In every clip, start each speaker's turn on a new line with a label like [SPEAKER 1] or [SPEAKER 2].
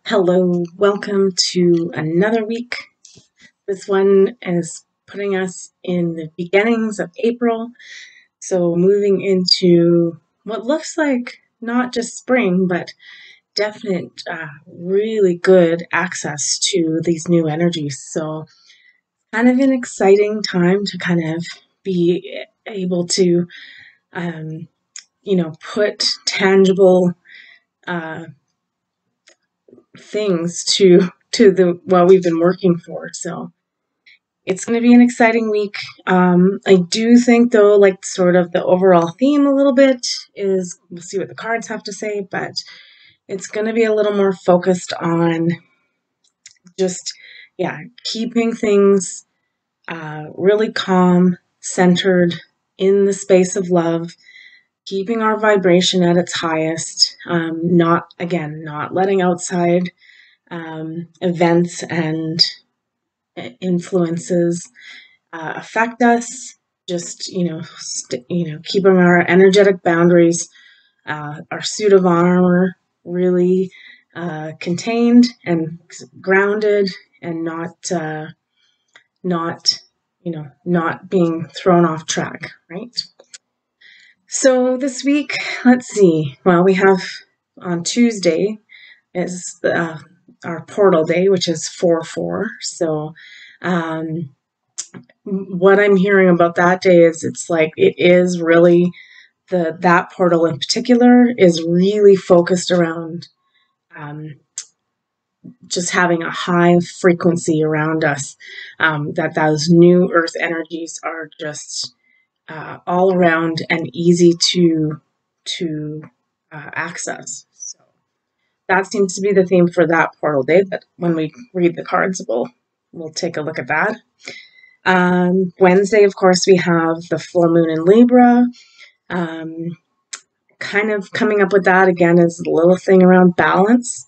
[SPEAKER 1] Hello, welcome to another week. This one is putting us in the beginnings of April, so moving into what looks like not just spring, but definite, really good access to these new energies. So, kind of an exciting time to kind of be able to, put tangible things to the what we've been working for. So it's going to be an exciting week. I do think, though, like sort of the overall theme a little bit is we'll see what the cards have to say, but it's going to be a little more focused on just, keeping things really calm, centered in the space of love, keeping our vibration at its highest, not letting outside events and influences affect us. Just keeping our energetic boundaries, our suit of armor really contained and grounded, and not being thrown off track. Right. So this week, let's see. Well, we have on Tuesday is our portal day, which is 4/4. So what I'm hearing about that day is it's like it is really that portal in particular is really focused around just having a high frequency around us, that those new earth energies are just all around and easy to access. So that seems to be the theme for that portal day, but when we read the cards, we'll take a look at that. Wednesday, of course, we have the full moon in Libra. Kind of coming up with that again is a little thing around balance.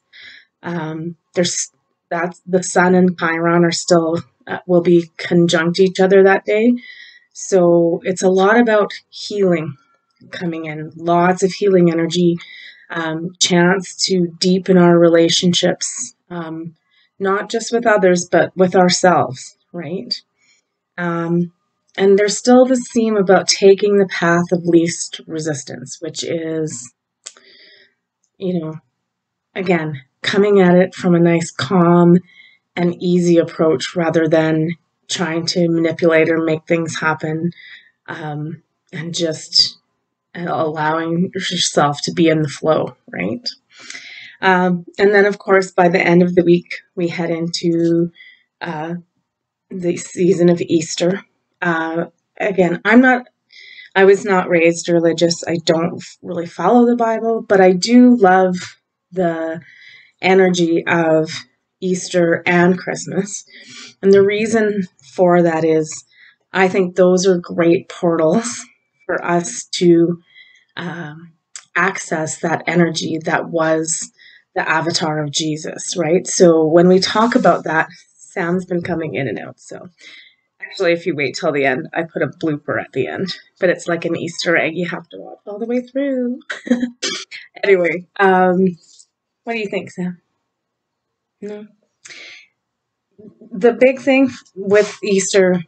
[SPEAKER 1] That's the sun and Chiron are still will be conjunct each other that day. So it's a lot about healing coming in, lots of healing energy, chance to deepen our relationships, not just with others, but with ourselves, right? And there's still this theme about taking the path of least resistance, which is, again, coming at it from a nice, calm and easy approach rather than trying to manipulate or make things happen, and just allowing yourself to be in the flow, right? And then, of course, by the end of the week, we head into the season of Easter. Again, I was not raised religious. I don't really follow the Bible, but I do love the energy of Easter and Christmas. And the reason for that is I think those are great portals for us to access that energy that was the avatar of Jesus, right? So when we talk about that, Sam's been coming in and out. So actually, if you wait till the end, I put a blooper at the end, but it's like an Easter egg. You have to watch all the way through. Anyway, what do you think, Sam? No? The big thing with Easter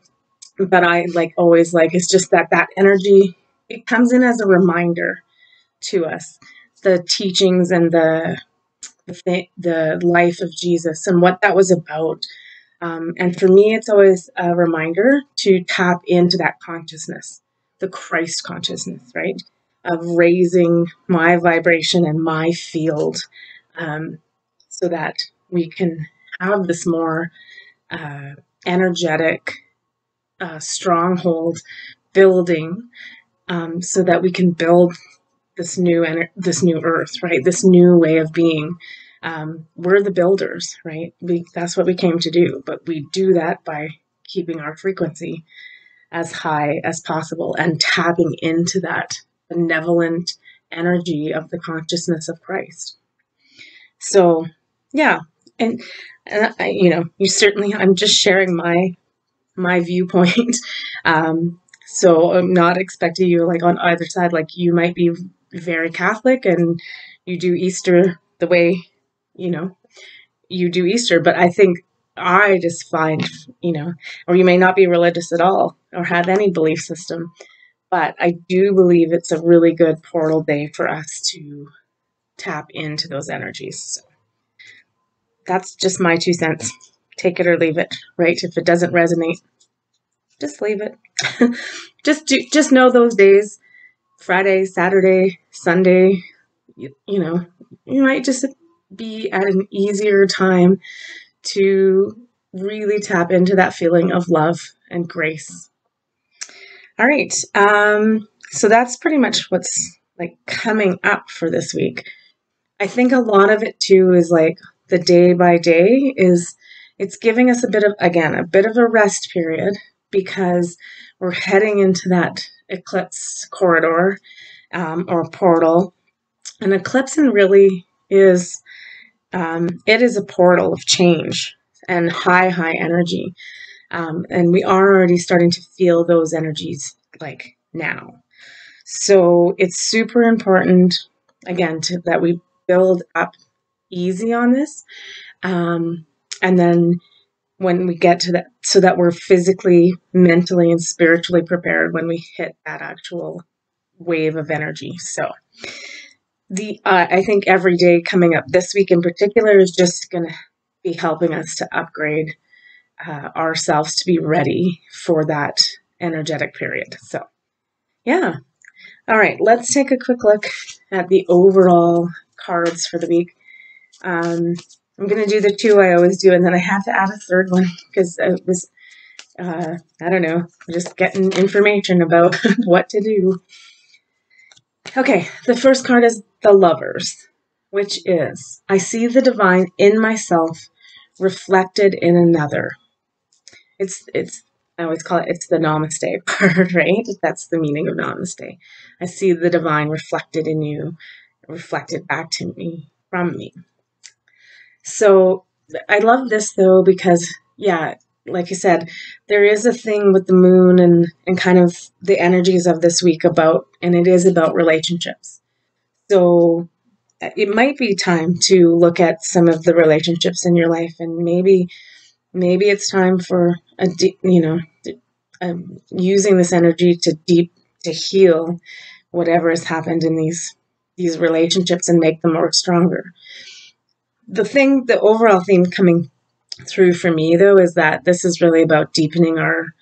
[SPEAKER 1] that I always like is just that energy, it comes in as a reminder to us, the teachings and the life of Jesus and what that was about. And for me, it's always a reminder to tap into that consciousness, the Christ consciousness, right? Of raising my vibration and my field, so that we can have this more energetic stronghold building, so that we can build this new earth, right? This new way of being. We're the builders, right? That's what we came to do, but we do that by keeping our frequency as high as possible and tapping into that benevolent energy of the consciousness of Christ. So, yeah, and you certainly. I'm just sharing my viewpoint. So I'm not expecting you on either side. You might be very Catholic and you do Easter the way you do Easter, but I think I just find, or you may not be religious at all or have any belief system, but I do believe it's a really good portal day for us to tap into those energies. So that's just my 2 cents. Take it or leave it, right? If it doesn't resonate, just leave it. just know those days, Friday, Saturday, Sunday, you might just be at an easier time to really tap into that feeling of love and grace. All right. So that's pretty much what's like coming up for this week. I think a lot of it too is like the day by day it's giving us a bit of a rest period, because we're heading into that eclipse corridor or portal. And eclipsing really is, it is a portal of change and high energy. And we are already starting to feel those energies like now. So it's super important, again, that we build up easy on this. And then when we get to that, so that we're physically, mentally, and spiritually prepared when we hit that actual wave of energy. So I think every day coming up this week in particular is just going to be helping us to upgrade ourselves to be ready for that energetic period. So, yeah. All right, let's take a quick look at the overall cards for the week. I'm going to do the 2 I always do, and then I have to add a third one because it was, I don't know, just getting information about what to do. Okay, the first card is the Lovers, which is, I see the divine in myself reflected in another. I always call it's the Namaste card, right? That's the meaning of Namaste. I see the divine reflected in you, reflected back to me, from me. So I love this though, because like you said, there is a thing with the moon and kind of the energies of this week and it is about relationships. So it might be time to look at some of the relationships in your life, and maybe it's time for using this energy to heal whatever has happened in these relationships and make them more stronger. The overall theme coming through for me though is that this is really about deepening our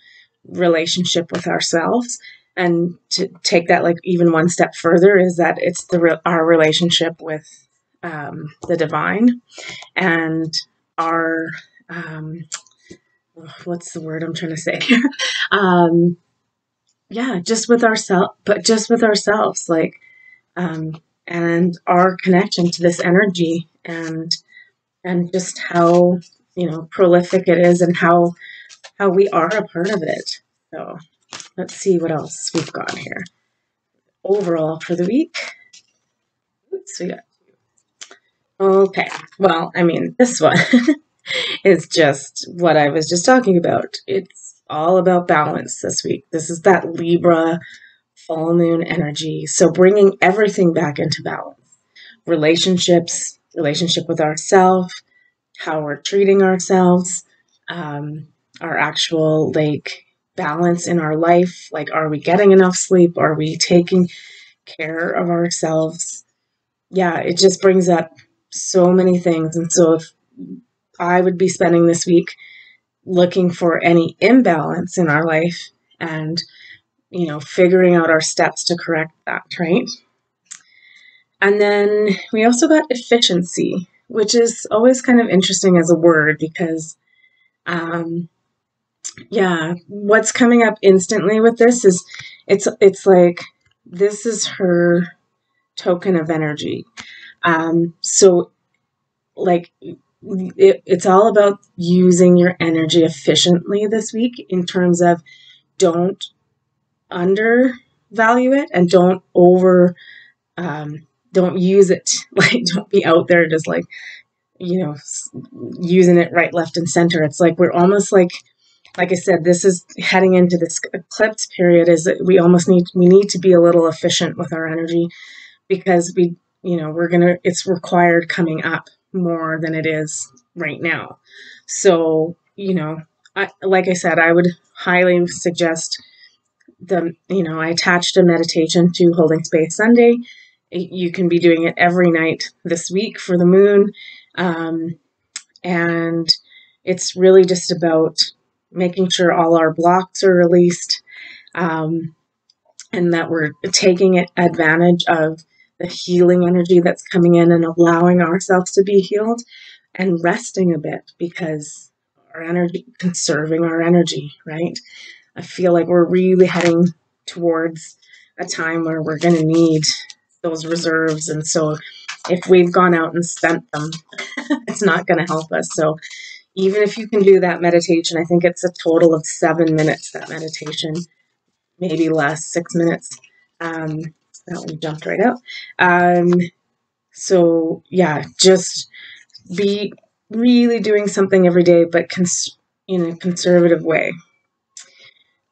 [SPEAKER 1] relationship with ourselves, and to take that like even one step further is that it's our relationship with the divine and our what's the word I'm trying to say? Just with ourselves, like, and our connection to this energy, and just how, prolific it is, and how we are a part of it. So let's see what else we've got here. Overall for the week. Oops, we got. Okay. Well, this one is just what I was just talking about. It's all about balance this week. This is that Libra full moon energy. So bringing everything back into balance. Relationship with ourselves, how we're treating ourselves, our actual balance in our life. Like, are we getting enough sleep? Are we taking care of ourselves? Yeah, it just brings up so many things. And so if I would be spending this week looking for any imbalance in our life and, figuring out our steps to correct that, right? And then we also got efficiency, which is always kind of interesting as a word because, what's coming up instantly with this is it's like this is her token of energy. So like it's all about using your energy efficiently this week in terms of don't undervalue it and don't use it. Like, don't be out there just like, using it right, left, and center. It's like we're almost like I said, this is heading into this eclipse period. Is that we need to be a little efficient with our energy, because it's required coming up more than it is right now. So, like I said, I would highly suggest I attached a meditation to Holding Space Sunday. You can be doing it every night this week for the moon. And it's really just about making sure all our blocks are released, and that we're taking advantage of the healing energy that's coming in and allowing ourselves to be healed, and resting a bit, because our energy, conserving our energy, right? I feel like we're really heading towards a time where we're going to need those reserves. And so if we've gone out and spent them, it's not going to help us. So even if you can do that meditation, I think it's a total of 7 minutes, that meditation, maybe less, 6 minutes. That one jumped right out. So yeah, just be really doing something every day, but in a conservative way.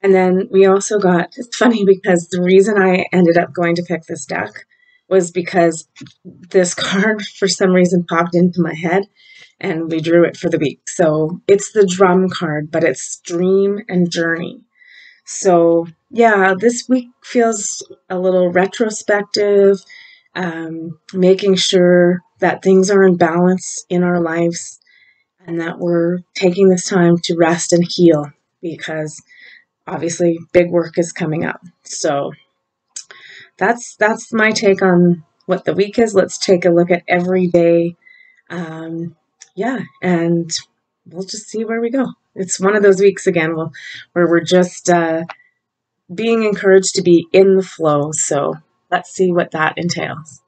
[SPEAKER 1] And then we also got, it's funny because the reason I ended up going to pick this deck was because this card for some reason popped into my head and we drew it for the week. So it's the drum card, but it's dream and journey. So yeah, this week feels a little retrospective, making sure that things are in balance in our lives and that we're taking this time to rest and heal, because obviously big work is coming up. So that's my take on what the week is. Let's take a look at every day. And we'll just see where we go. It's one of those weeks again where we're just being encouraged to be in the flow. So let's see what that entails.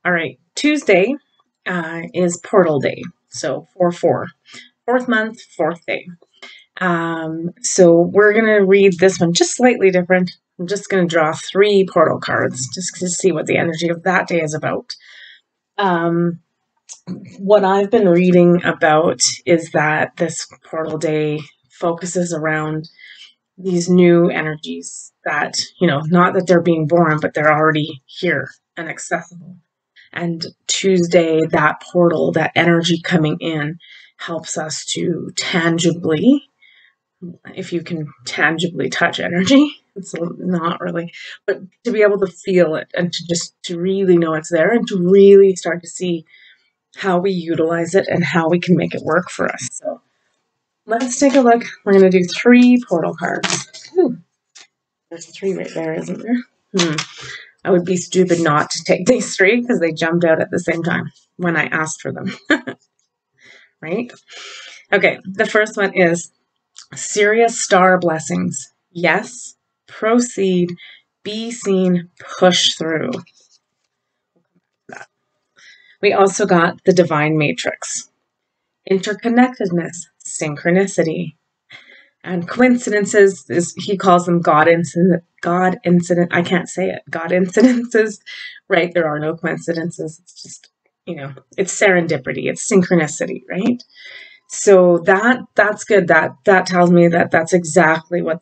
[SPEAKER 1] All right, Tuesday is Portal Day. So 4-4. Fourth month, fourth day. So we're going to read this one just slightly different. I'm just going to draw 3 portal cards just to see what the energy of that day is about. What I've been reading about is that this portal day focuses around these new energies that, not that they're being born, but they're already here and accessible. And Tuesday, that portal, that energy coming in, helps us to tangibly, if you can tangibly touch energy, it's not really, but to be able to feel it and to really know it's there and to really start to see how we utilize it and how we can make it work for us. So let's take a look. We're going to do 3 portal cards. Ooh, there's 3 right there, isn't there? I would be stupid not to take these 3 because they jumped out at the same time when I asked for them. Right? Okay, the first one is Serious Star Blessings. Yes, proceed, be seen, push through. We also got the Divine Matrix. Interconnectedness, synchronicity. And coincidences, he calls them God incident. I can't say it. God incidences, right? There are no coincidences. It's just, it's serendipity. It's synchronicity, right? So that's good. That tells me that that's exactly what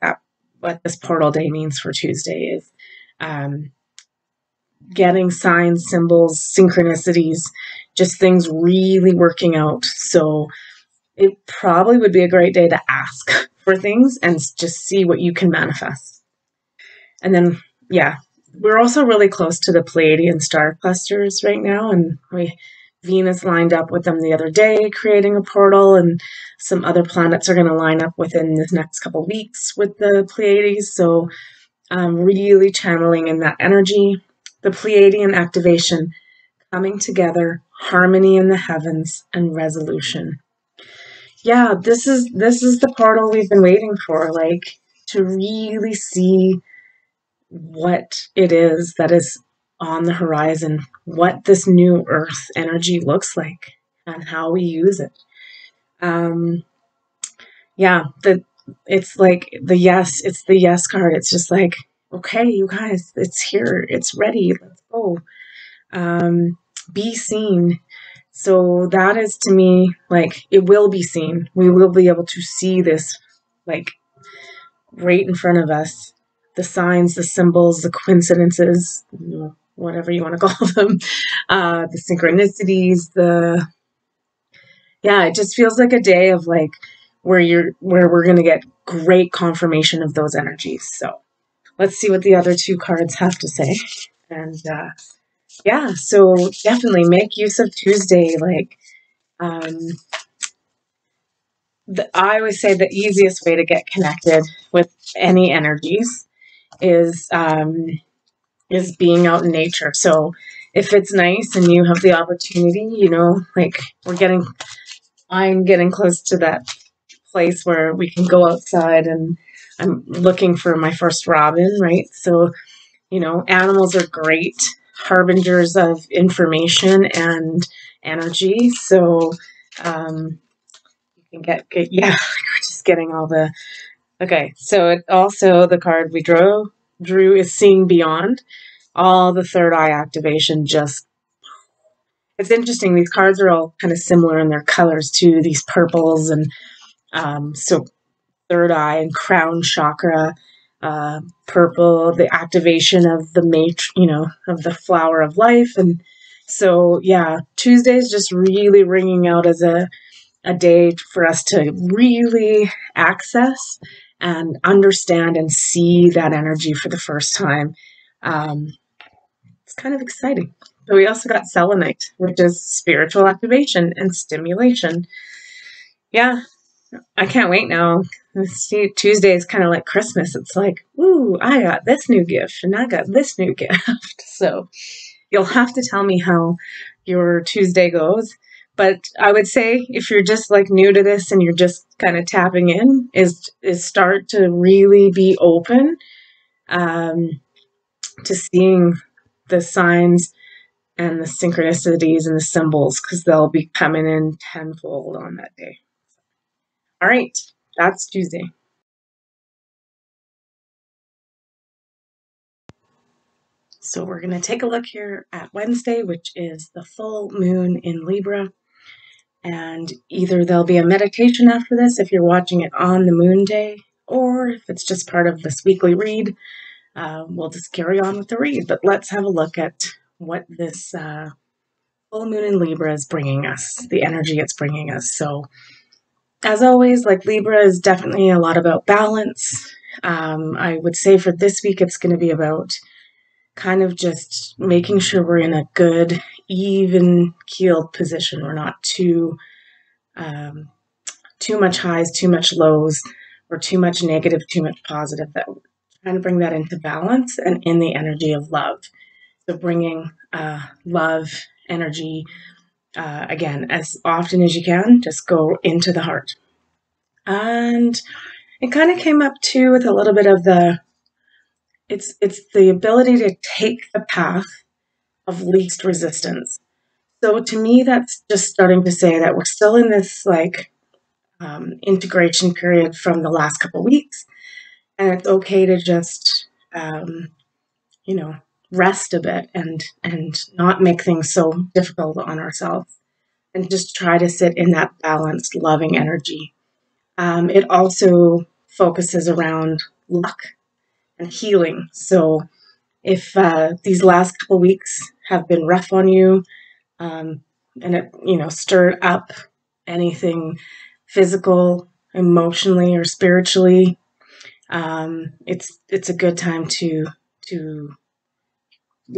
[SPEAKER 1] this portal day means for Tuesday is, getting signs, symbols, synchronicities, just things really working out. So it probably would be a great day to ask for things and just see what you can manifest. And then, yeah, we're also really close to the Pleiadian star clusters right now, and Venus lined up with them the other day, creating a portal, and some other planets are going to line up within the next couple of weeks with the Pleiades. So really channeling in that energy, the Pleiadian activation, coming together, harmony in the heavens, and resolution. Yeah, this is the portal we've been waiting for, like, to really see what it is that is on the horizon, what this new earth energy looks like and how we use it. It's like it's the yes card. It's just like, okay, you guys, it's here, it's ready, let's go. Be seen. So that is, to me, like, it will be seen. We will be able to see this, like, right in front of us, the signs, the symbols, the coincidences, whatever you want to call them, the synchronicities, it just feels like a day of like where we're going to get great confirmation of those energies. So let's see what the other two cards have to say. And so definitely make use of Tuesday. Like, I always say the easiest way to get connected with any energies is being out in nature. So if it's nice and you have the opportunity, like I'm getting close to that place where we can go outside, and I'm looking for my first robin, right? So, animals are great harbingers of information and energy. So, you can get we're just getting all the, okay. So it also, the card we drew is seeing beyond all the third eye activation. It's interesting. These cards are all kind of similar in their colors too. These purples and, so third eye and crown chakra, purple, the activation of the of the flower of life. And so, Tuesday is just really ringing out as a day for us to really access and understand and see that energy for the first time. It's kind of exciting. But we also got selenite, which is spiritual activation and stimulation. Yeah, I can't wait now. Tuesday is kind of like Christmas. It's like, ooh, I got this new gift and I got this new gift. So you'll have to tell me how your Tuesday goes. But I would say if you're just like new to this and you're just kind of tapping in, is start to really be open to seeing the signs and the synchronicities and the symbols, because they'll be coming in tenfold on that day. All right, that's Tuesday. So we're going to take a look here at Wednesday, which is the full moon in Libra. And either there'll be a meditation after this if you're watching it on the moon day, or if it's just part of this weekly read, we'll just carry on with the read. But let's have a look at what this full moon in Libra is bringing us, the energy it's bringing us. So as always, like, Libra is definitely a lot about balance. I would say for this week, it's going to be about kind of just making sure we're in a good, even keeled position. We're not too much highs, too much lows, or too much negative, too much positive. That we're trying to bring that into balance and in the energy of love. So bringing love, energy, again, as often as you can, just go into the heart. And it kind of came up too with a little bit of it's the ability to take the path of least resistance. So to me, that's just starting to say that we're still in this integration period from the last couple of weeks, and it's okay to just rest a bit and not make things so difficult on ourselves, and just try to sit in that balanced, loving energy. It also focuses around luck and healing. So if these last couple of weeks have been rough on you, and it stirred up anything physical, emotionally, or spiritually, it's a good time to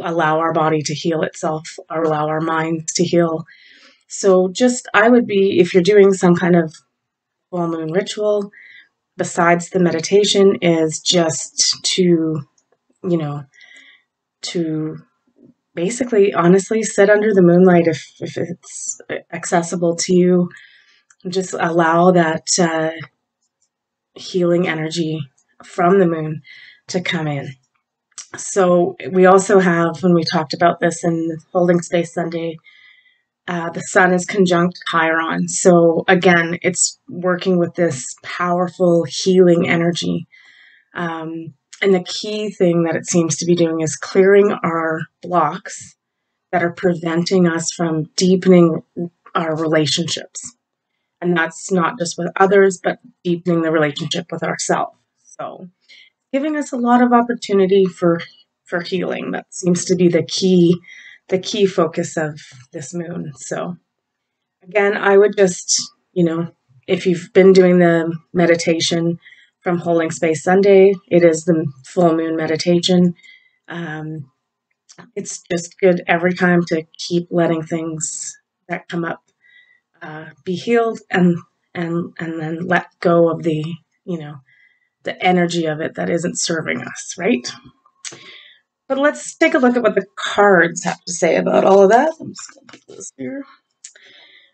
[SPEAKER 1] allow our body to heal itself, or allow our minds to heal. So I would be, if you're doing some kind of full moon ritual, besides the meditation, is just to basically, honestly, sit under the moonlight if it's accessible to you. Just allow that healing energy from the moon to come in. So we also have, when we talked about this in Holding Space Sunday, the sun is conjunct Chiron. So again, it's working with this powerful healing energy. And the key thing that it seems to be doing is clearing our blocks that are preventing us from deepening our relationships. And that's not just with others, but deepening the relationship with ourselves. So giving us a lot of opportunity for healing. That seems to be the key focus of this moon. So again, I would just, if you've been doing the meditation from Holding Space Sunday, it is the full moon meditation. It's just good every time to keep letting things that come up be healed, and then let go of the the energy of it that isn't serving us, right? But let's take a look at what the cards have to say about all of that. I'm just going to put this here.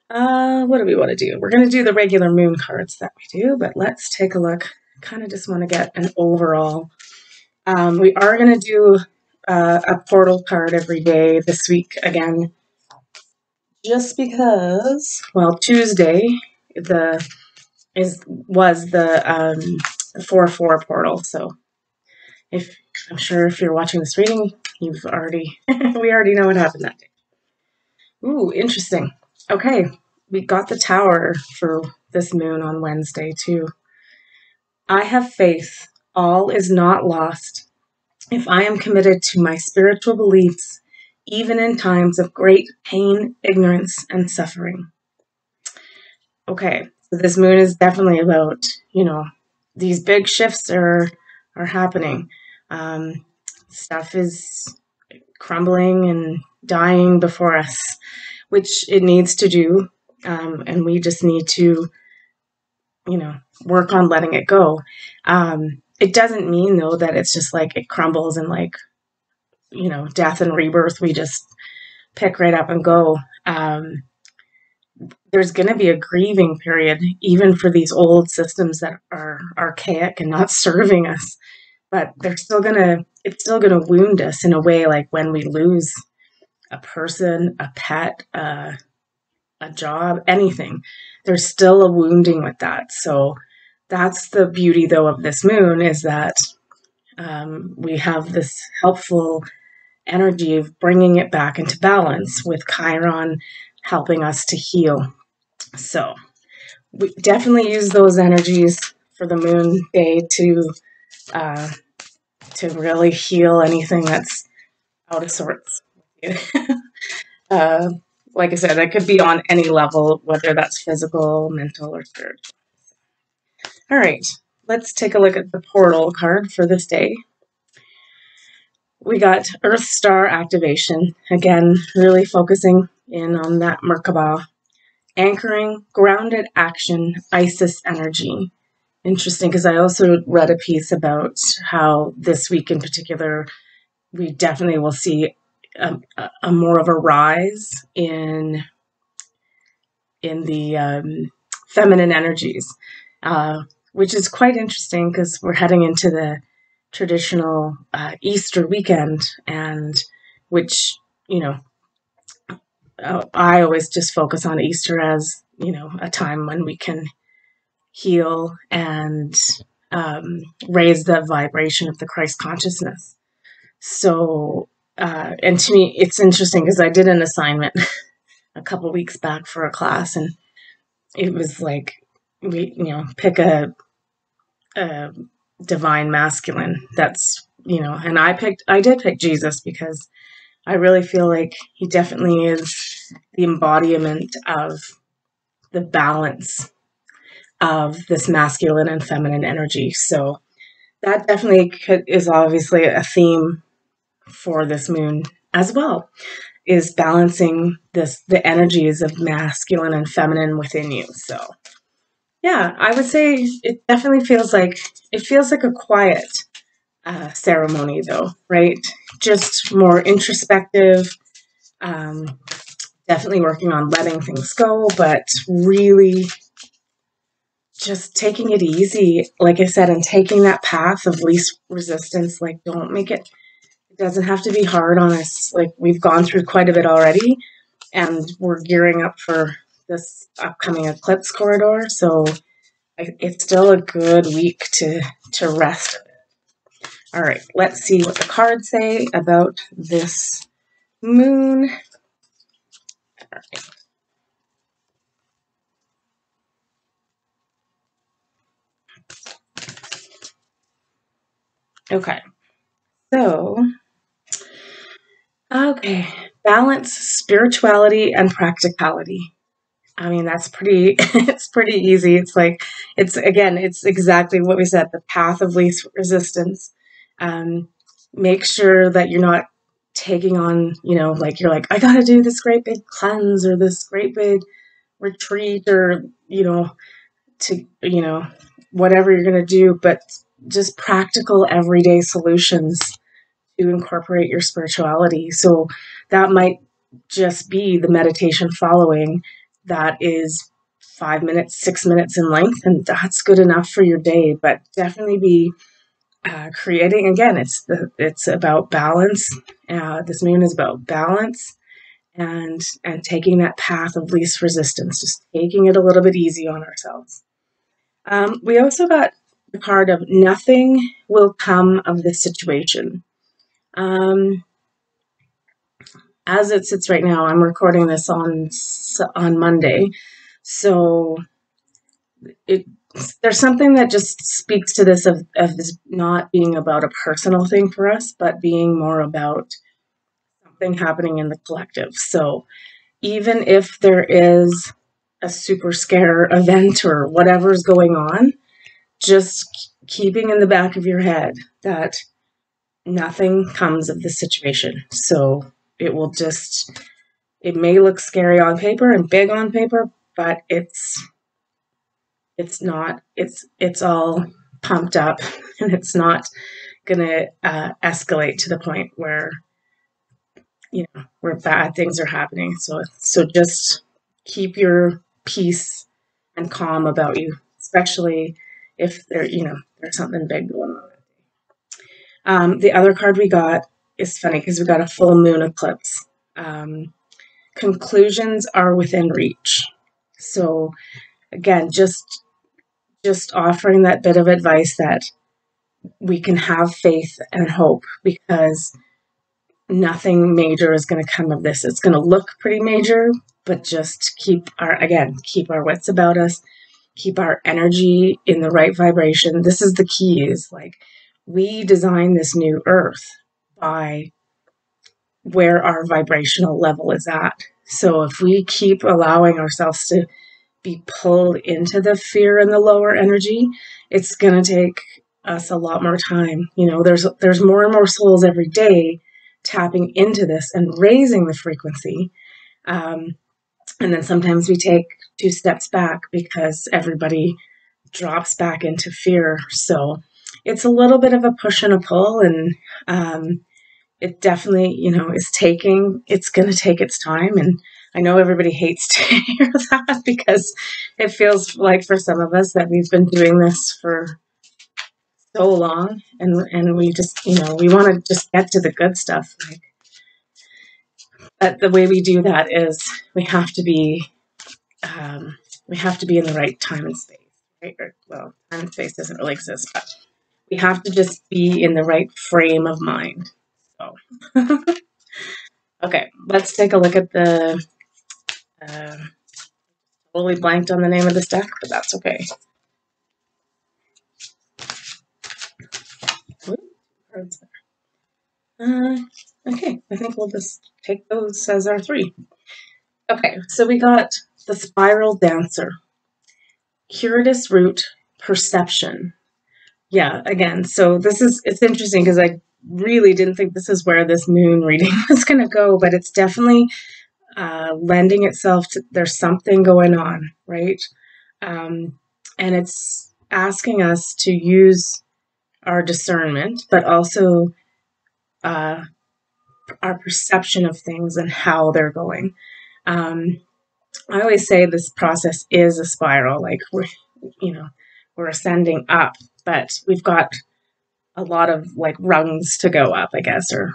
[SPEAKER 1] What do we want to do? We're going to do the regular moon cards that we do, but let's take a look. Kind of just want to get an overall. We are going to do a portal card every day this week again, just because. Well, Tuesday was the 4/4 portal. So if I'm sure if you're watching this reading, you've already we already know what happened that day. Ooh, interesting. Okay, we got the Tower for this moon on Wednesday too. I have faith. All is not lost. If I am committed to my spiritual beliefs, even in times of great pain, ignorance, and suffering. Okay, so this moon is definitely about, these big shifts are happening. Stuff is crumbling and dying before us, which it needs to do, and we just need to, work on letting it go. It doesn't mean though that it's just like it crumbles and like, death and rebirth. We just pick right up and go. There's going to be a grieving period, even for these old systems that are archaic and not serving us. But it's still gonna wound us in a way, like when we lose a person, a pet, a job, anything. There's still a wounding with that. So that's the beauty, though, of this moon, is that we have this helpful energy of bringing it back into balance, with Chiron helping us to heal. So we definitely use those energies for the moon day to really heal anything that's out of sorts. uh, like I said, that could be on any level, whether that's physical, mental, or spiritual. All right, let's take a look at the portal card for this day. We got Earth Star activation. Again, really focusing in on that Merkaba. Anchoring, grounded action, Isis energy. Interesting, because I also read a piece about how this week in particular, we definitely will see a more of a rise in the feminine energies, which is quite interesting because we're heading into the traditional Easter weekend, and which, I always just focus on Easter as, a time when we can heal and raise the vibration of the Christ consciousness. So, and to me, it's interesting because I did an assignment a couple weeks back for a class, and it was like, we, pick a divine masculine. That's, and I did pick Jesus because I really feel like he definitely is the embodiment of the balance of this masculine and feminine energy. So that definitely is obviously a theme for this moon as well, is balancing the energies of masculine and feminine within you. So yeah, I would say it definitely feels like a quiet ceremony, though, right? Just more introspective, um, definitely working on letting things go, but really just taking it easy, like I said, and taking that path of least resistance. Like, don't make it doesn't have to be hard on us. Like, we've gone through quite a bit already, and we're gearing up for this upcoming eclipse corridor. So it's still a good week to rest. All right, let's see what the cards say about this moon. Okay. So, okay. Balance spirituality and practicality. I mean, that's pretty, it's pretty easy. It's like, it's exactly what we said, the path of least resistance. Um, Make sure that you're not taking on, like you're like, I got to do this great big cleanse or this great big retreat or, whatever you're going to do, but just practical everyday solutions to incorporate your spirituality. So that might just be the meditation following that is 5 minutes, 6 minutes in length, and that's good enough for your day. But definitely be creating again. It's about balance. This moon is about balance and taking that path of least resistance, just taking it a little bit easy on ourselves. We also got the card of nothing will come of this situation. Um, as it sits right now, I'm recording this on Monday, so it there's something that just speaks to this of this not being about a personal thing for us, but being more about something happening in the collective. So even if there is a super scare event or whatever's going on, just keeping in the back of your head that nothing comes of this situation. So it will just, it may look scary on paper and big on paper, but it's not, it's all pumped up and it's not going to escalate to the point where, where bad things are happening. So just keep your peace and calm about you, especially if there's something big going on. The other card we got is funny because we got a full moon eclipse. Conclusions are within reach. So again, just offering that bit of advice that we can have faith and hope because nothing major is going to come of this. It's going to look pretty major, but just keep our wits about us, keep our energy in the right vibration. This is the key, is like we design this new earth by where our vibrational level is at. So if we keep allowing ourselves to be pulled into the fear and the lower energy, it's going to take us a lot more time. There's more and more souls every day tapping into this and raising the frequency. And then sometimes we take 2 steps back because everybody drops back into fear. So it's a little bit of a push and a pull, and it definitely, it's going to take its time. And I know everybody hates to hear that because it feels like for some of us that we've been doing this for so long and we just, we want to just get to the good stuff. But the way we do that is we have to be, we have to be in the right time and space, right? Well, time and space doesn't really exist, but we have to just be in the right frame of mind. So, okay, let's take a look at the, uh, totally blanked on the name of this deck, but that's okay. Okay, I think we'll just take those as our 3. Okay, so we got the Spiral Dancer, Curatus Root, Perception. Yeah, again, so it's interesting because I really didn't think this is where this moon reading was going to go, but it's definitely lending itself to, there's something going on, right? And it's asking us to use our discernment, but also our perception of things and how they're going. I always say this process is a spiral, like we're ascending up, but we've got a lot of like rungs to go up, I guess, or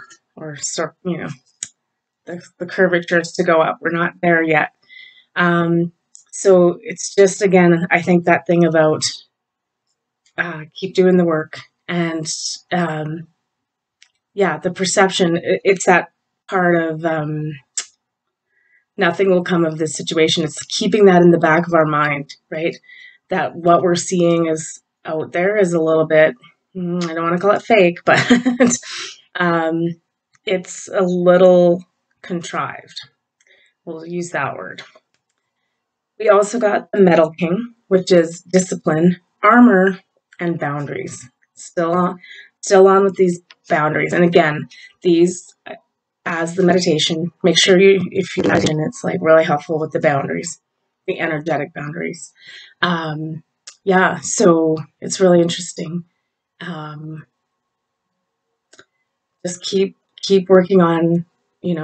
[SPEAKER 1] the curvatures to go up. We're not there yet. So it's just, again, I think that thing about keep doing the work and the perception. It's that part of nothing will come of this situation. It's keeping that in the back of our mind, right? That what we're seeing is out there is a little bit, I don't want to call it fake, but um, it's a little contrived. We'll use that word. We also got the Metal King, which is discipline, armor, and boundaries. Still on with these boundaries. And again, these as the meditation, make sure if you imagine, it's like really helpful with the boundaries, the energetic boundaries. Yeah, so it's really interesting. Um, just keep working on,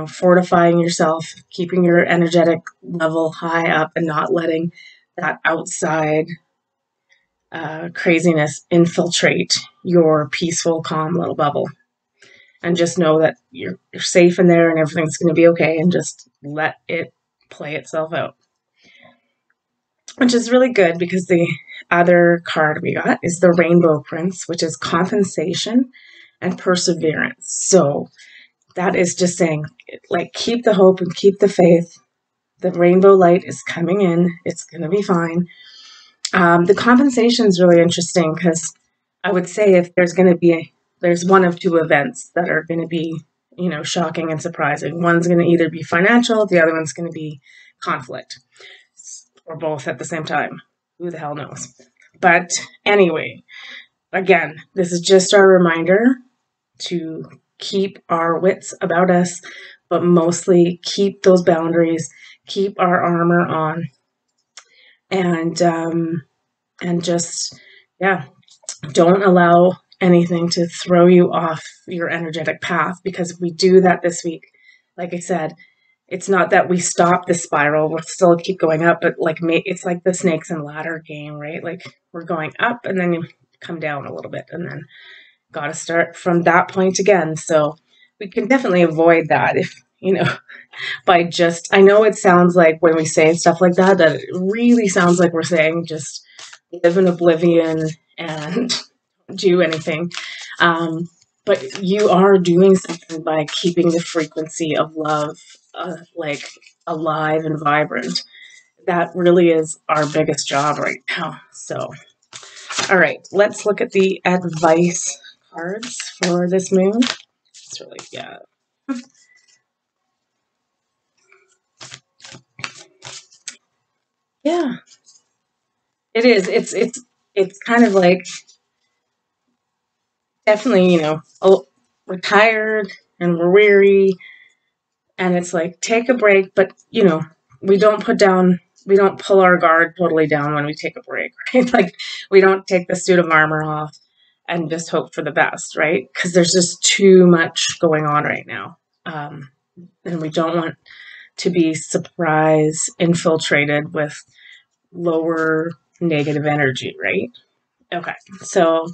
[SPEAKER 1] fortifying yourself, keeping your energetic level high up, and not letting that outside craziness infiltrate your peaceful, calm little bubble. And just know that you're safe in there and everything's going to be okay, and just let it play itself out. Which is really good because the other card we got is the Rainbow Prince, which is compensation and perseverance. So that is just saying, like, keep the hope and keep the faith. The rainbow light is coming in. It's going to be fine. The compensation is really interesting because I would say if there's one of two events that are going to be, shocking and surprising. One's going to either be financial, the other one's going to be conflict, or both at the same time. Who the hell knows? But anyway, again, this is just our reminder to keep our wits about us, but mostly keep those boundaries, keep our armor on, and just, yeah, don't allow anything to throw you off your energetic path, because if we do that this week, like I said, it's not that we stop the spiral, we'll still keep going up, but like it's like the snakes and ladder game, right? Like we're going up and then you come down a little bit and then got to start from that point again. So we can definitely avoid that if, by just, I know it sounds like when we say stuff like that it really sounds like we're saying just live in oblivion and do anything. But you are doing something by keeping the frequency of love like alive and vibrant. That really is our biggest job right now. So, all right, let's look at the advice cards for this moon. It's really, yeah. Yeah, it is. It's kind of like definitely, we're tired and we're weary, and it's like take a break, but we don't we don't pull our guard totally down when we take a break, right? Like we don't take the suit of armor off and just hope for the best, right? Because there's just too much going on right now. And we don't want to be surprise infiltrated with lower negative energy, right? Okay, so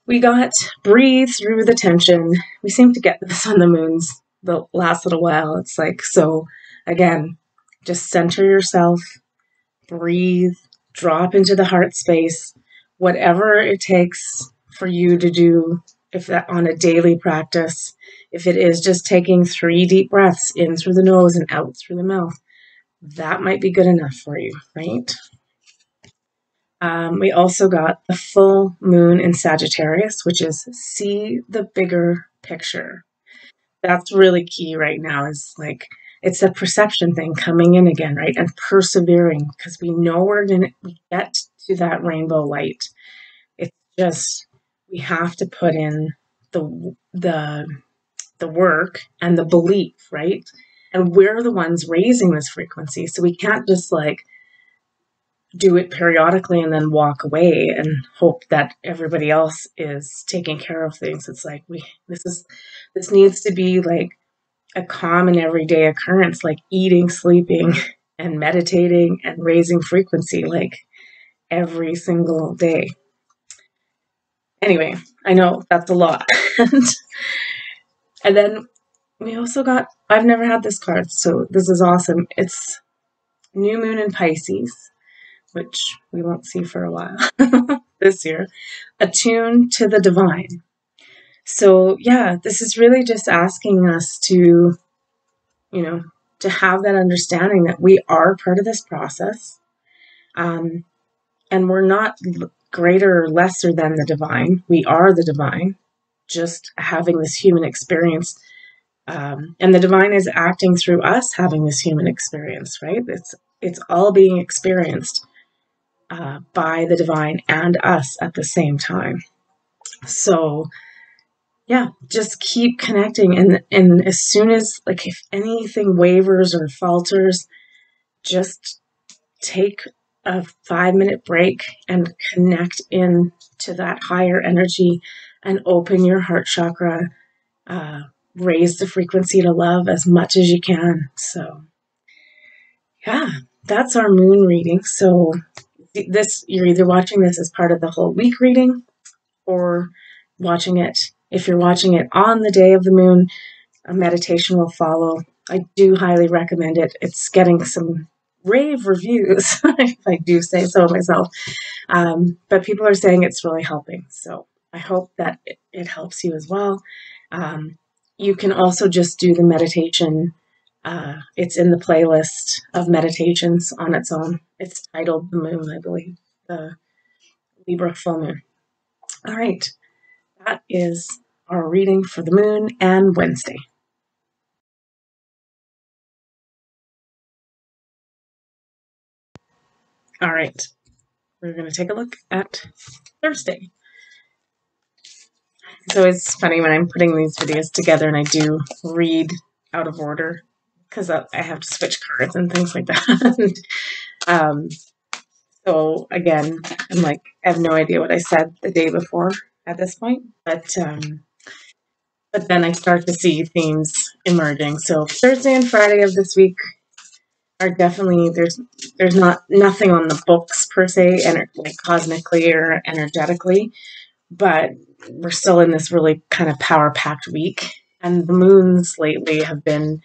[SPEAKER 1] we got breathe through the tension. We seem to get this on the moons the last little while. It's like, so again, just center yourself, breathe, drop into the heart space, whatever it takes for you to do, if that on a daily practice, if it is just taking 3 deep breaths in through the nose and out through the mouth, that might be good enough for you, right? We also got the full moon in Sagittarius, which is see the bigger picture. That's really key right now, is like it's a perception thing coming in again, right? And persevering, because we know we're going to get to that rainbow light. It's just we have to put in the work and the belief, right? And we're the ones raising this frequency, so we can't just like do it periodically and then walk away and hope that everybody else is taking care of things. It's like this needs to be like a common everyday occurrence, like eating, sleeping, and meditating and raising frequency, like every single day. Anyway, I know that's a lot. And then we also got, I've never had this card, so this is awesome. It's New Moon in Pisces, which we won't see for a while this year. Attune to the divine. So, yeah, this is really just asking us to, to have that understanding that we are part of this process. And we're not greater or lesser than the divine. We are the divine, just having this human experience. And the divine is acting through us having this human experience, right? It's all being experienced by the divine and us at the same time. So yeah, just keep connecting, and as soon as, like, if anything wavers or falters, just take a 5-minute break and connect in to that higher energy and open your heart chakra. Raise the frequency to love as much as you can. So yeah, that's our moon reading. So this, you're either watching this as part of the whole week reading, or watching it, if you're watching it on the day of the moon, a meditation will follow. I do highly recommend it. It's getting some rave reviews, if I do say so myself. But people are saying it's really helping. So I hope that it helps you as well. You can also just do the meditation. It's in the playlist of meditations on its own. It's titled The Moon, I believe, the Libra full moon. All right, that is our reading for the moon and Wednesday. All right, we're going to take a look at Thursday. So it's funny when I'm putting these videos together and I do read out of order because I have to switch cards and things like that. So again, I'm like, I have no idea what I said the day before at this point, but then I start to see themes emerging. So Thursday and Friday of this week are definitely, there's nothing on the books per se, like cosmically or energetically, but we're still in this really kind of power-packed week. And the moons lately have been,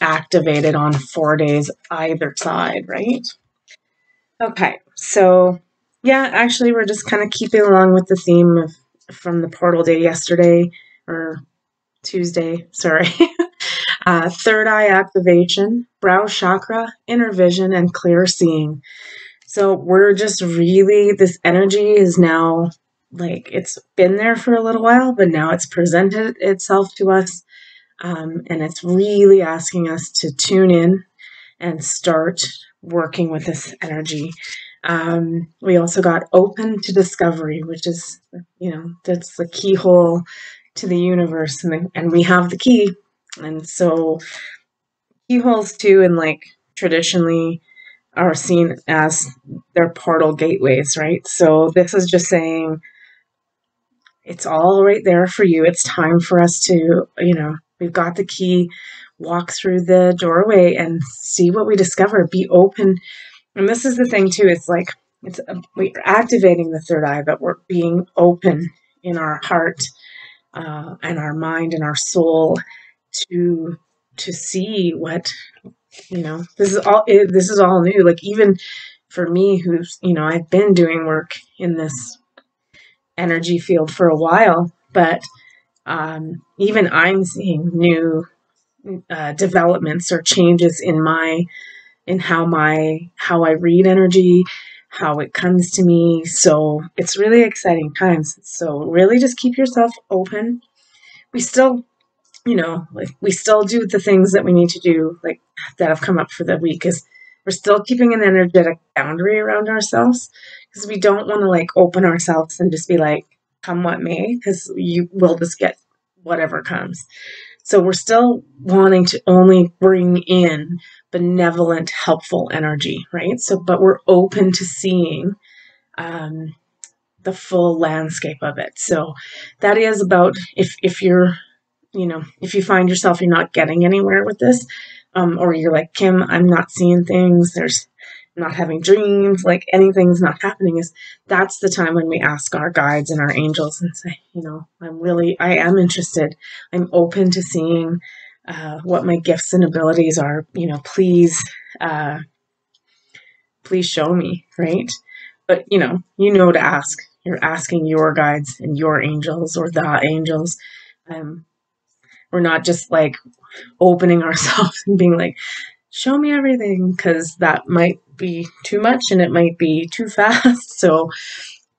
[SPEAKER 1] activated on 4 days either side, right? Okay, so yeah, actually we're just kind of keeping along with the theme from the portal day yesterday, or Tuesday, sorry. Third eye activation, brow chakra, inner vision, and clear seeing. So we're just really, this energy is now, like, it's been there for a little while, but now it's presented itself to us. And it's really asking us to tune in and start working with this energy. We also got open to discovery, which is, that's the keyhole to the universe, and we have the key. And so keyholes too, and like traditionally are seen as their portal gateways, right? So this is just saying it's all right there for you. It's time for us to, we've got the key, walk through the doorway and see what we discover. Be open. And this is the thing too. It's like, we're activating the third eye, but we're being open in our heart and our mind and our soul to see what, this is all new. Like, even for me, who's, I've been doing work in this energy field for a while, but even I'm seeing new developments or changes in how I read energy, how it comes to me. So it's really exciting times. So really just keep yourself open. We still, like, we still do the things that we need to do, like, that have come up for the week, is we're still keeping an energetic boundary around ourselves, because we don't want to, like, open ourselves and just be like, come what may, because you will just get whatever comes. So we're still wanting to only bring in benevolent, helpful energy, right? So, but we're open to seeing the full landscape of it. So that is about, if you're, if you find yourself you're not getting anywhere with this, or you're like, Kim, I'm not seeing things, I'm not having dreams, like anything's not happening, is that's the time when we ask our guides and our angels and say, I am interested. I'm open to seeing what my gifts and abilities are. Please show me, right? But to ask. You're asking your guides and your angels, or the angels. We're not just like opening ourselves and being like, show me everything, because that might be too much and it might be too fast. So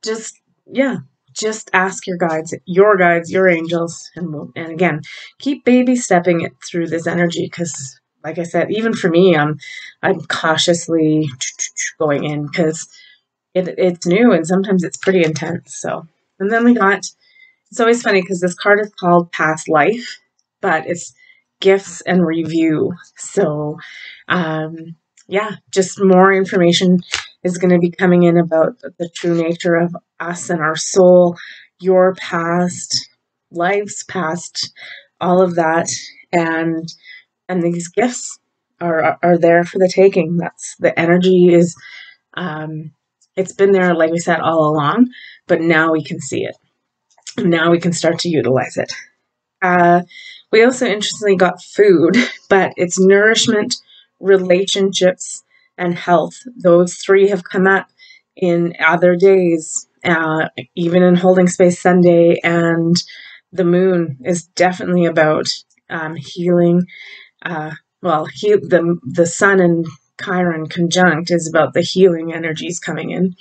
[SPEAKER 1] just, yeah, just ask your guides, your angels, and again, keep baby stepping it through this energy because, like I said, even for me, I'm cautiously going in because it's new and sometimes it's pretty intense. So, and then we got, it's always funny because this card is called Past Life, but it's gifts and review. So, um, yeah, just more information is going to be coming in about the true nature of us and our soul, your past lives, past all of that, and these gifts are there for the taking. That's the energy is. Um, it's been there, like we said, all along, but now we can see it. Now we can start to utilize it. Uh, we also interestingly got food, but it's nourishment, relationships, and health. Those three have come up in other days, even in Holding Space Sunday, and the moon is definitely about healing. The sun and Chiron conjunct is about the healing energies coming in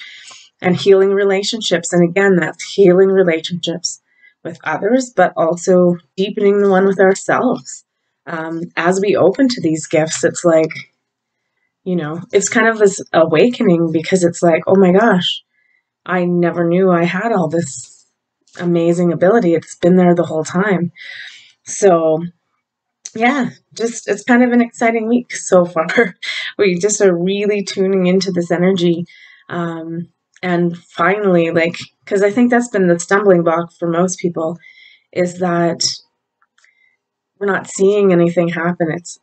[SPEAKER 1] and healing relationships. And again, that's healing relationships with others, but also deepening the one with ourselves. As we open to these gifts, it's like, it's kind of this awakening because it's like, oh my gosh, I never knew I had all this amazing ability. It's been there the whole time. So, yeah, just it's kind of an exciting week so far. We just are really tuning into this energy. And finally, like, because I think that's been the stumbling block for most people, is that we're not seeing anything happen. It's,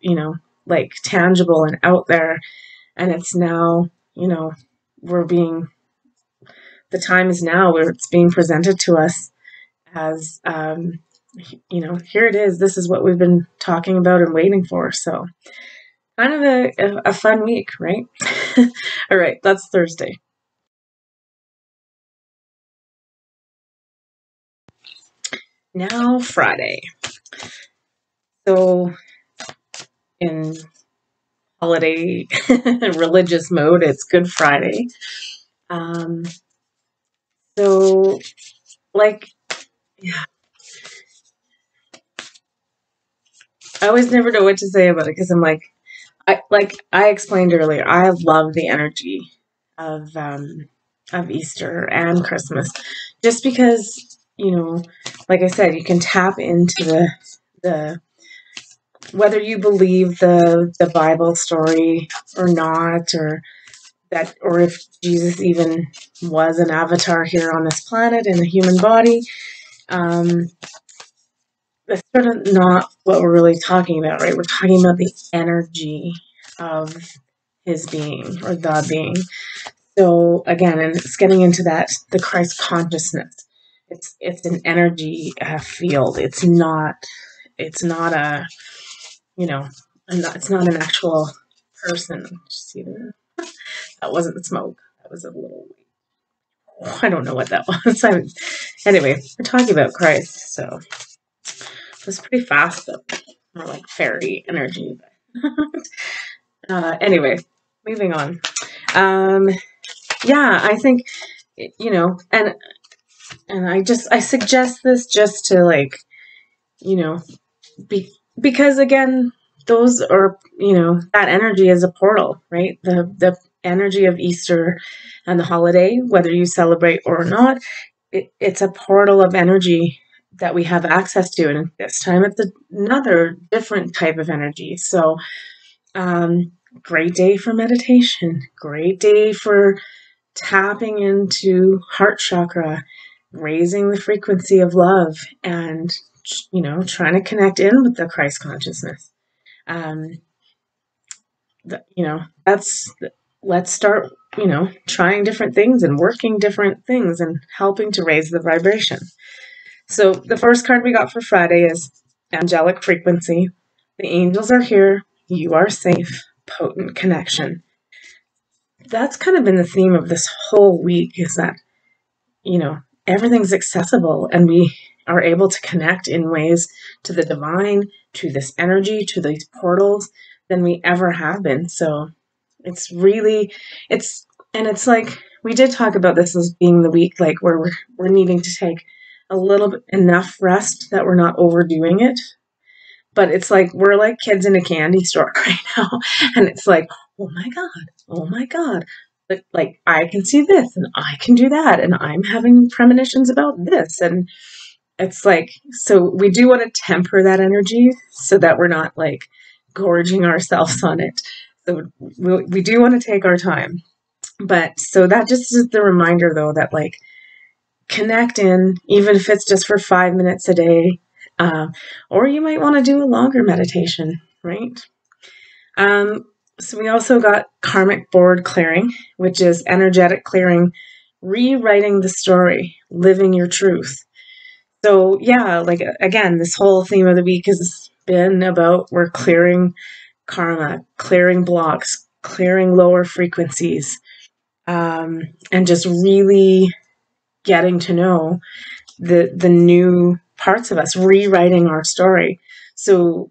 [SPEAKER 1] like tangible and out there. And it's now, we're being, the time is now where it's being presented to us as, here it is. This is what we've been talking about and waiting for. So, kind of a fun week, right? All right, that's Thursday. Now Friday. So in holiday religious mode, it's Good Friday. Um, so like, yeah, I always never know what to say about it because I'm like I explained earlier, I love the energy of Easter and Christmas, just because like I said, you can tap into the whether you believe the Bible story or not, or if Jesus even was an avatar here on this planet in a human body. Um, that's sort of not what we're really talking about, right? We're talking about the energy of his being or the being. So again, and it's getting into that the Christ consciousness. It's an energy field. It's not a it's not an actual person. See there? That wasn't smoke. That was a little. I don't know what that was. Anyway, we're talking about Christ, so it was pretty fast though, more like fairy energy. Anyway, moving on. Yeah, I think and I suggest this just to you know, because again, those are that energy is a portal, right? The energy of Easter and the holiday, whether you celebrate or not, it's a portal of energy that we have access to, and this time it's another different type of energy. So, great day for meditation. Great day for tapping into heart chakra, raising the frequency of love, and trying to connect in with the Christ consciousness. Um, that's let's start trying different things and working different things and helping to raise the vibration. So the first card we got for Friday is angelic frequency. The angels are here. You are safe. Potent connection. That's kind of been the theme of this whole week, is that everything's accessible and we are able to connect in ways to the divine, to this energy, to these portals than we ever have been. So it's really, it's like we did talk about this as being the week like where we're needing to take a little bit enough rest that we're not overdoing it. But it's like we're like kids in a candy store right now, and it's like, oh my god, like I can see this and I can do that, and I'm having premonitions about this, and it's like, so we do want to temper that energy so that we're not like gorging ourselves on it. So we do want to take our time. But so that just is the reminder though that like connect in, even if it's just for 5 minutes a day. Or you might want to do a longer meditation, right? So we also got karmic board clearing, which is energetic clearing, rewriting the story, living your truth. So yeah, like again, this whole theme of the week has been about we're clearing karma, clearing blocks, clearing lower frequencies, and just really getting to know the new parts of us, rewriting our story. So,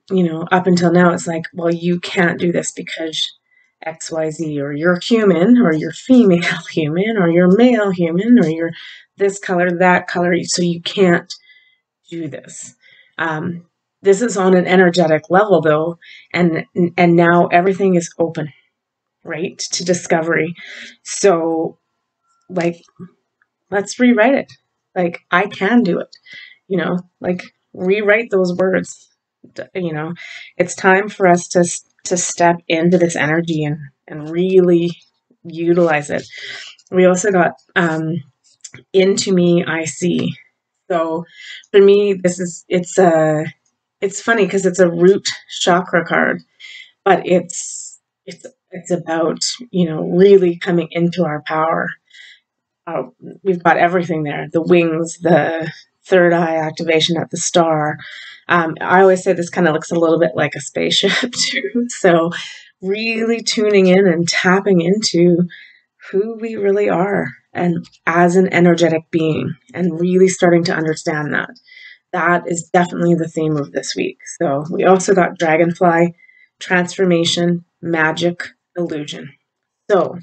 [SPEAKER 1] up until now, it's like, well, you can't do this because XYZ, or you're human, or you're female human, or you're male human, or you're this color, that color, so you can't do this. This is on an energetic level, though, and now everything is open, right, to discovery. So, like, let's rewrite it. Like, I can do it, like rewrite those words. It's time for us to step into this energy and really utilize it. We also got into me, I see. So for me, it's funny because it's a root chakra card, but it's about, really coming into our power. We've got everything there, the wings, the third eye activation at the star. I always say this kind of looks a little bit like a spaceship too. So really tuning in and tapping into who we really are and as an energetic being, and really starting to understand that. That is definitely the theme of this week. So we also got dragonfly, transformation, magic, illusion. So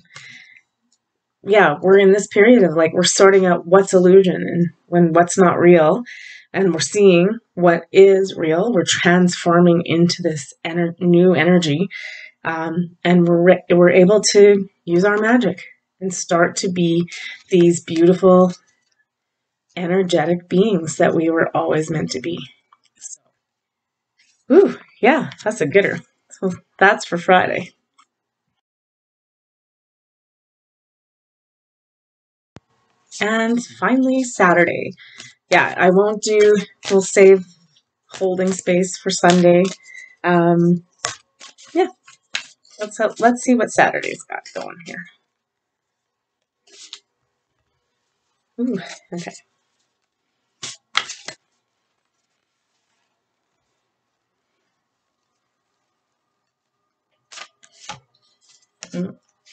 [SPEAKER 1] yeah, we're in this period of like, we're sorting out what's illusion and what's not real. And we're seeing what is real. We're transforming into this new energy. And we're able to use our magic and start to be these beautiful, energetic beings that we were always meant to be. So, ooh, yeah, that's a gooder. So that's for Friday. And finally, Saturday. Yeah, we'll save holding space for Sunday. Yeah, let's see what Saturday's got going here. Ooh, okay.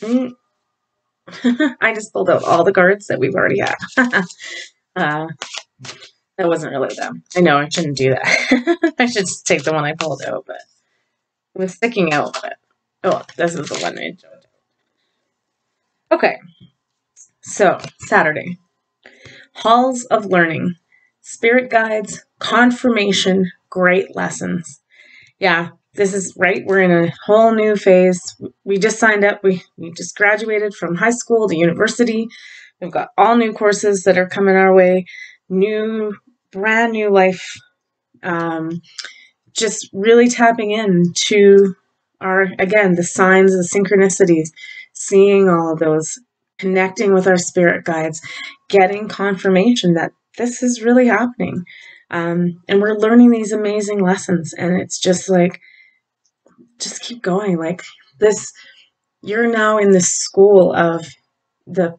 [SPEAKER 1] Mm-hmm. I just pulled out all the cards that we've already had. That wasn't really them. I know I shouldn't do that. I should just take the one I pulled out, but it was sticking out. But oh, this is the one I enjoyed. Okay, so Saturday. Halls of Learning, Spirit Guides, Confirmation, Great Lessons. Yeah, this is right. We're in a whole new phase. We just signed up. We just graduated from high school to university. We've got all new courses that are coming our way. Brand new life. Just really tapping into the signs, the synchronicities, seeing all of those, connecting with our spirit guides, getting confirmation that this is really happening. And we're learning these amazing lessons. And it's just like, just keep going. Like this, you're now in the school of the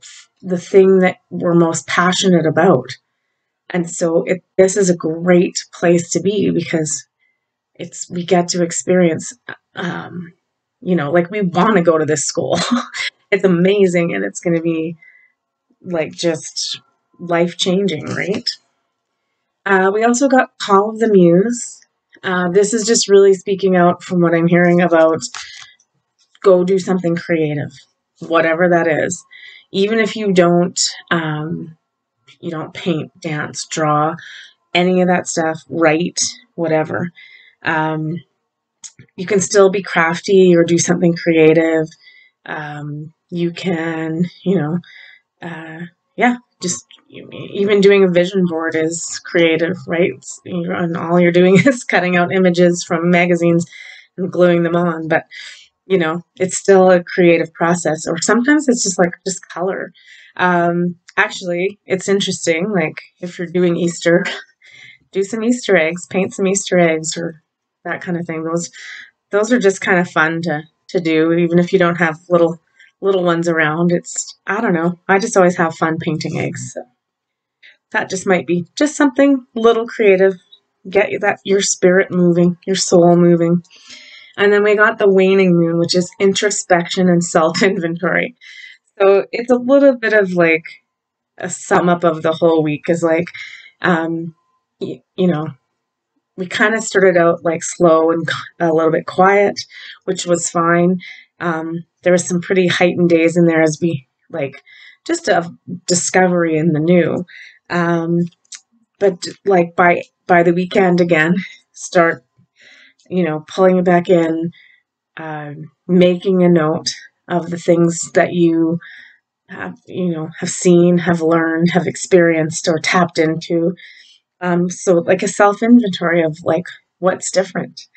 [SPEAKER 1] thing that we're most passionate about. And so this is a great place to be because we get to experience, like we want to go to this school. It's amazing, and it's going to be like just life changing, right? We also got Call of the Muse. This is just really speaking out from what I'm hearing about go do something creative, whatever that is. even if you don't paint, dance, draw, any of that stuff, write, whatever. You can still be crafty or do something creative. You can, just even doing a vision board is creative, right? And all you're doing is cutting out images from magazines and gluing them on, but it's still a creative process. Or sometimes it's just color. Actually, it's interesting. Like if you're doing Easter, do some Easter eggs, paint some Easter eggs, or that kind of thing. Those are just kind of fun to do, even if you don't have little ones around. I don't know. I just always have fun painting eggs. So that just might be just something little creative. Get your spirit moving, your soul moving. And then we got the waning moon, which is introspection and self-inventory. So it's a little bit of like a sum up of the whole week, is like, you know, we kind of started out like slow and a little bit quiet, which was fine. There was some pretty heightened days in there as we like just a discovery in the new. But like by the weekend again, start pulling it back in, making a note of the things that you have seen, have learned, have experienced, or tapped into. So like a self-inventory of like what's different.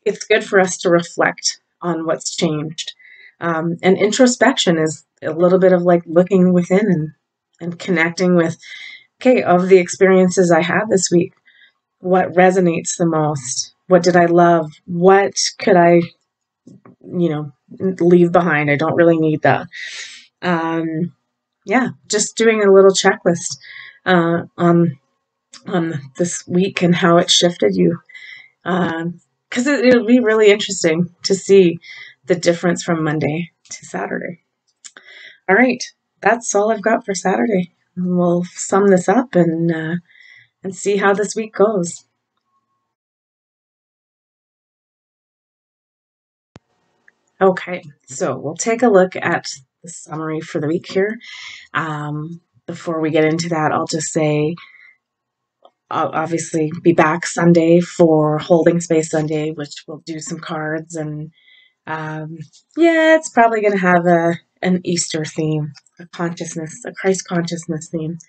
[SPEAKER 1] It's good for us to reflect on what's changed. And introspection is a little bit of like looking within and connecting with, okay, of the experiences I had this week, what resonates the most? What did I love? What could I, leave behind? I don't really need that. Just doing a little checklist on this week and how it shifted you. Because it'll be really interesting to see the difference from Monday to Saturday. All right, that's all I've got for Saturday. We'll sum this up and see how this week goes. Okay, so we'll take a look at the summary for the week here. Before we get into that, I'll just say I'll obviously be back Sunday for Holding Space Sunday, which will do some cards and it's probably going to have an Easter theme, a Christ consciousness theme.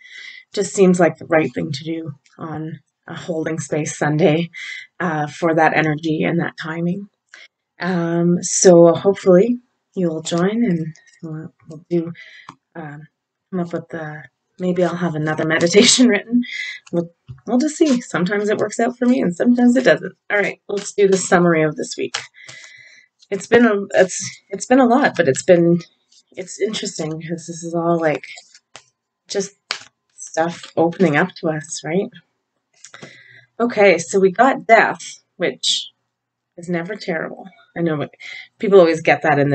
[SPEAKER 1] Just seems like the right thing to do on a Holding Space Sunday for that energy and that timing. So hopefully you'll join and we'll do come up with maybe I'll have another meditation written. We'll just see. Sometimes it works out for me and sometimes it doesn't. All right, let's do the summary of this week. It's been a lot, but it's interesting because this is all like just stuff opening up to us, right? Okay, so we got death, which is never terrible. I know, but people always get that in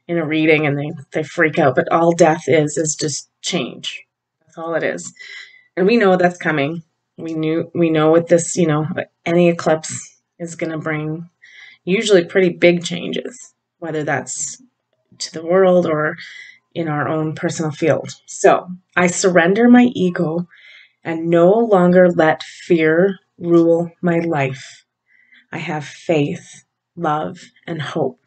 [SPEAKER 1] a reading and they freak out. But all death is just change. That's all it is, and we know that's coming. We know with this, any eclipse is going to bring usually pretty big changes, whether that's to the world or in our own personal field. So I surrender my ego and no longer let fear rule my life. I have faith, love, and hope.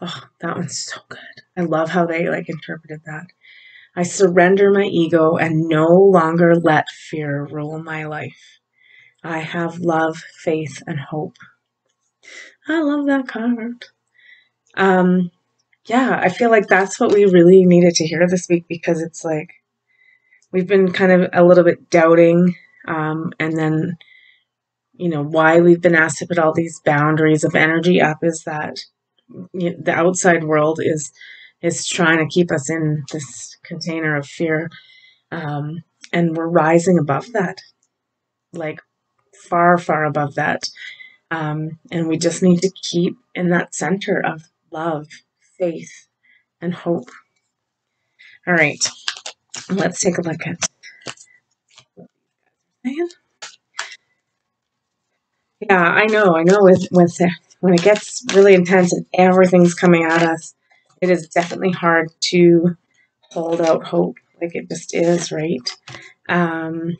[SPEAKER 1] Oh, that one's so good. I love how they interpreted that. I surrender my ego and no longer let fear rule my life. I have love, faith, and hope. I love that card. I feel like that's what we really needed to hear this week, because it's like we've been kind of a little bit doubting, and then why we've been asked to put all these boundaries of energy up is that the outside world is trying to keep us in this container of fear, and we're rising above that, like far, far above that, and we just need to keep in that center of love, faith, and hope. All right, let's take a look at it. Yeah, I know. With when it gets really intense and everything's coming at us, it is definitely hard to hold out hope. Like it just is, right? Um,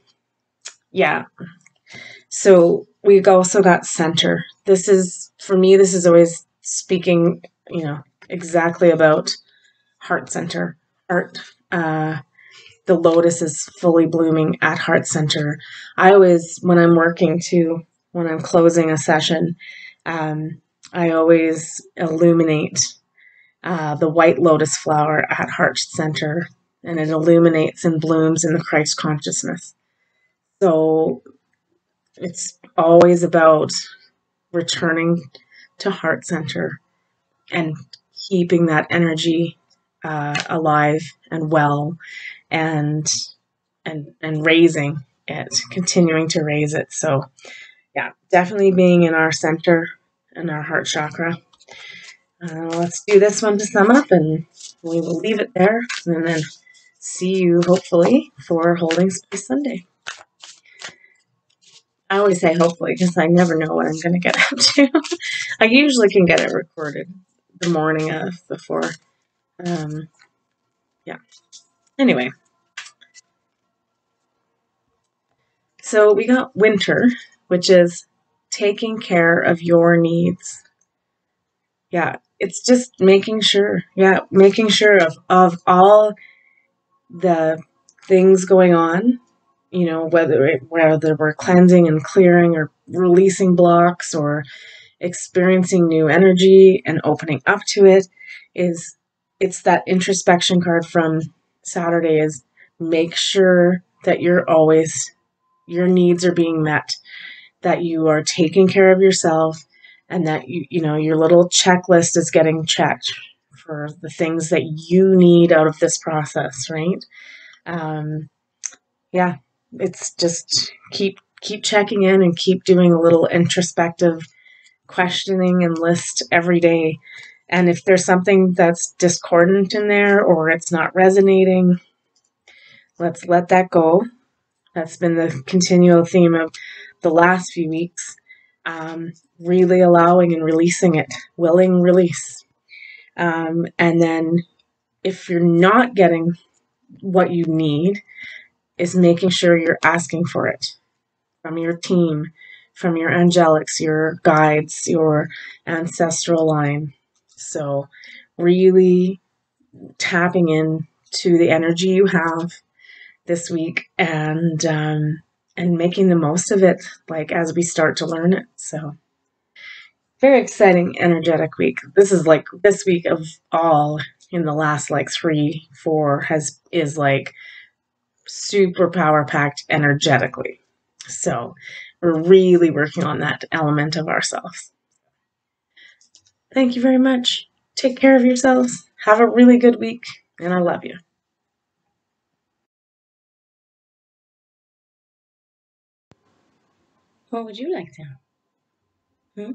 [SPEAKER 1] yeah. So we've also got center. This is, for me, this is always speaking, exactly about heart center. Art. The lotus is fully blooming at heart center. I always, when I'm working too, when I'm closing a session, um, I always illuminate the white lotus flower at heart center, and it illuminates and blooms in the Christ consciousness. So it's always about returning to heart center and keeping that energy alive and well, and raising it, continuing to raise it. So yeah, definitely being in our center and our heart chakra. Let's do this one to sum up, and we will leave it there, and then see you hopefully for Holding Space Sunday. I always say hopefully because I never know what I'm going to get up to. I usually can get it recorded the morning of before. Yeah. Anyway, so we got winter, which is taking care of your needs. Yeah, it's just making sure. Yeah, making sure of all the things going on, whether we're cleansing and clearing or releasing blocks or experiencing new energy and opening up to it, is it's that introspection card from Saturday, is make sure that your needs are being met, that you are taking care of yourself, and that your little checklist is getting checked for the things that you need out of this process, right? um, yeah, it's just keep checking in and keep doing a little introspective questioning and list every day. And if there's something that's discordant in there or it's not resonating, let's let that go. That's been the continual theme of the last few weeks. Really allowing and releasing it, willing release. And then if you're not getting what you need, is making sure you're asking for it from your team, from your angelics, your guides, your ancestral line. So really tapping in to the energy you have this week, and making the most of it, like as we start to learn it. So very exciting, energetic week. This is like this week of all in the last like 3, 4 is like super power packed energetically. So we're really working on that element of ourselves. Thank you very much. Take care of yourselves. Have a really good week, and I love you. What would you like to? Hmm?